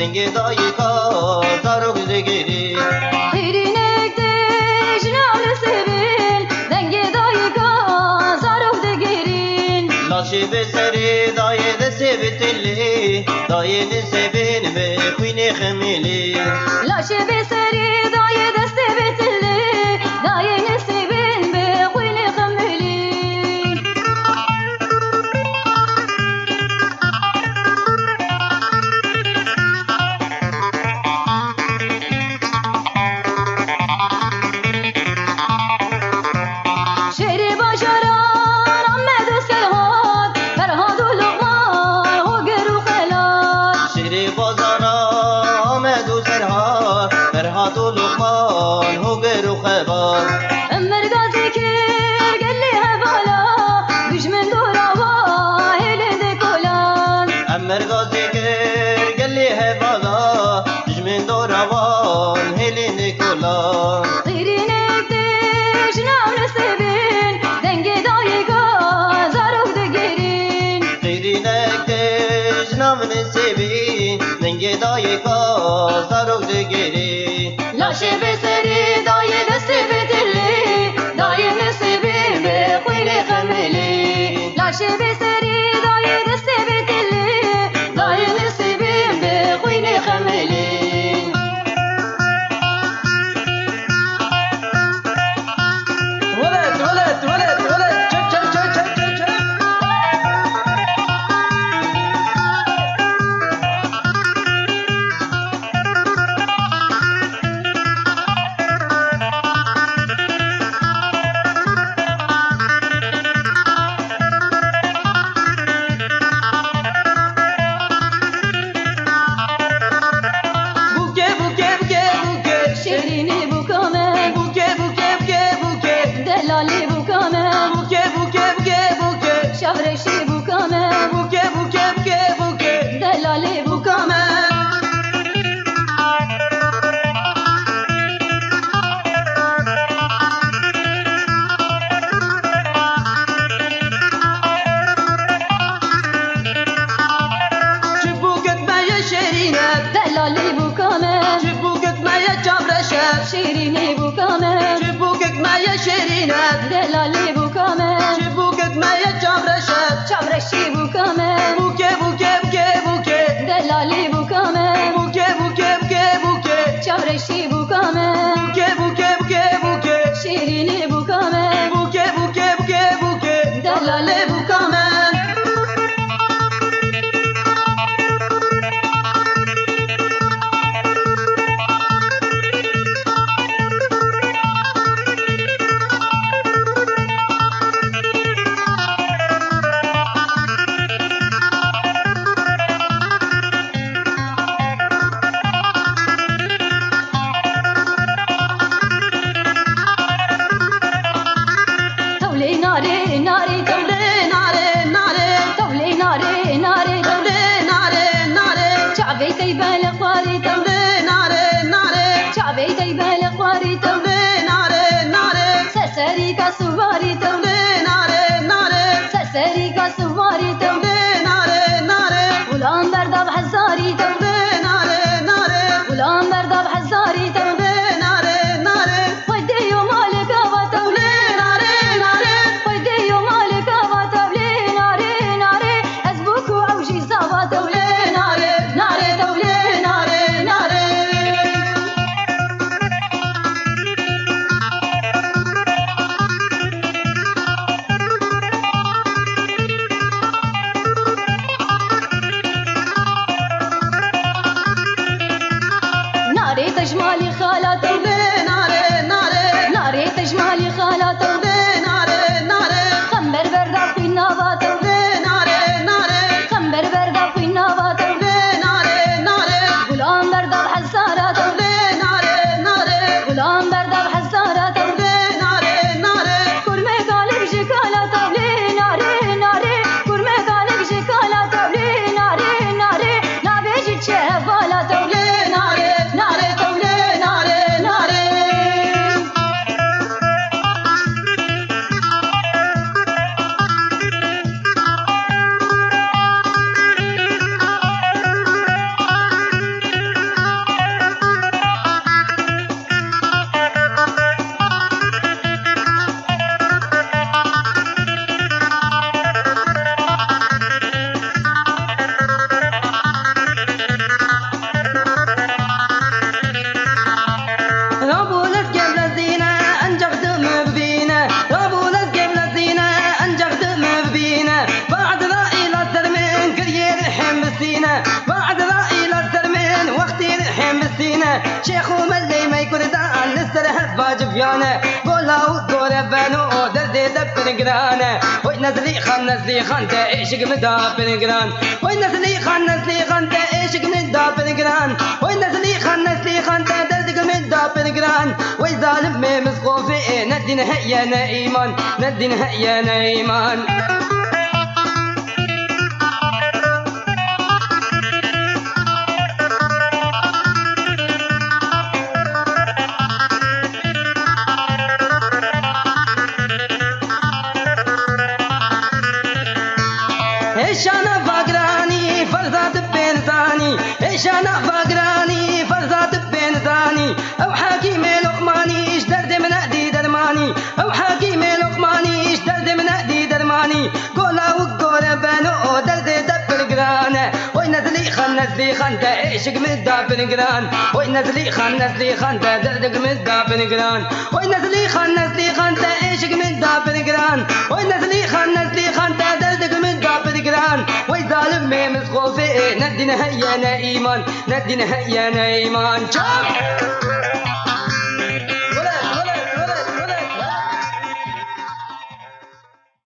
دنگ دایی کا زارو دگیری خیرینک دژنام سبین دنگ دایی کا زارو دگیرین لاشی به سری دای دست بتلی دای نسبین به خوین خمیلی لاشه به سری دای دست بتلی دای نسبین به خوین خملی شهر باشاران آمد و سرهاد فرهاد و لقمان و گر و خلال شیر بازارا آمد و سرها فرهاد و لقمان هوگر و خبار امر گازی کر گلی هوالا دشمن دوراوا هلی دکولان امر غازی کر گلی هوالا دشمن دوروان هلی نیکولا خیرینک دژنام سبین دنگ دایی کا زارو دگیرین خیری نکتش نام نسیبی ننگ دای کا زارو دگیری لاشه به سری دای دست بدلی دای نسبین به خوین خملی لاشه به سری دای دست بدلی دای نسبین به خوین خملی ولد چپ بوکه شیرینی بوکامه دلالی بوکامه بوکه شورشی بوکامه بوکه دلالی بوکامه چبوکت مایه شیرینت دلالی بوکامه چبوکت مایه چابرشت شیرینی بوکامه چبوکت مایه شیرینت دلالی بوکامه چبوکت مایه چابرشت شورشی بوکامه بوکه دلالی بوکامه بوکه شورشی بوکامه بوکه شیرینی بوکامه بوکه دلالی بوکامه تولی ناری ناری تولی تولی ناری شعبي تيبه لخواري شعبي تيبه لخواري سسري كسواري سسري كسواري غلام بردا بحزاري غلام بردا بحزاري ودي يوم مالك وتولي ودي يوم مالك وتولي ناري أزبوك وعوجي زوا تولي ناري تولي ناري ناري تجمالي خالته ناري تجمالي خالته خمر بردا في نواته خمر بردا في نواته غلام بردا بحزاراته غلام بردا بحزاراته كرمه قالب جكالاته ناري كرمه قالب جكالاته ناري نابيجي تشهفالاته ناري تولي ناري شيخ وملي ما يكردان لسره باجبيانه قولا ودور بانو درد دبر قرانه وي نزلي خان ايشق مدابر قران وي نزلي خان ايشق مدابر قران وي نزلي خان درد مدابر قران وي ظالم مسقوفي ندين هيا ايمان ندين هيا ايمان انا فقراني فرزات بنزاني انا فقراني فرزات بنزاني او حكيم لقماني ايش درد من ادي درماني او حكيم لقماني ايش درد من ادي درماني قولا وقول بانو درد دبر قرانه وي نزلي خان ايشق مدابر قران وي نزلي خان درد مدابر قران وي نزلي خان ايشق مدابر قران وي نزلي خان درد مدابر قران وي ظالم مسخوفي ندين هيا ايمان ندين هيا ايمان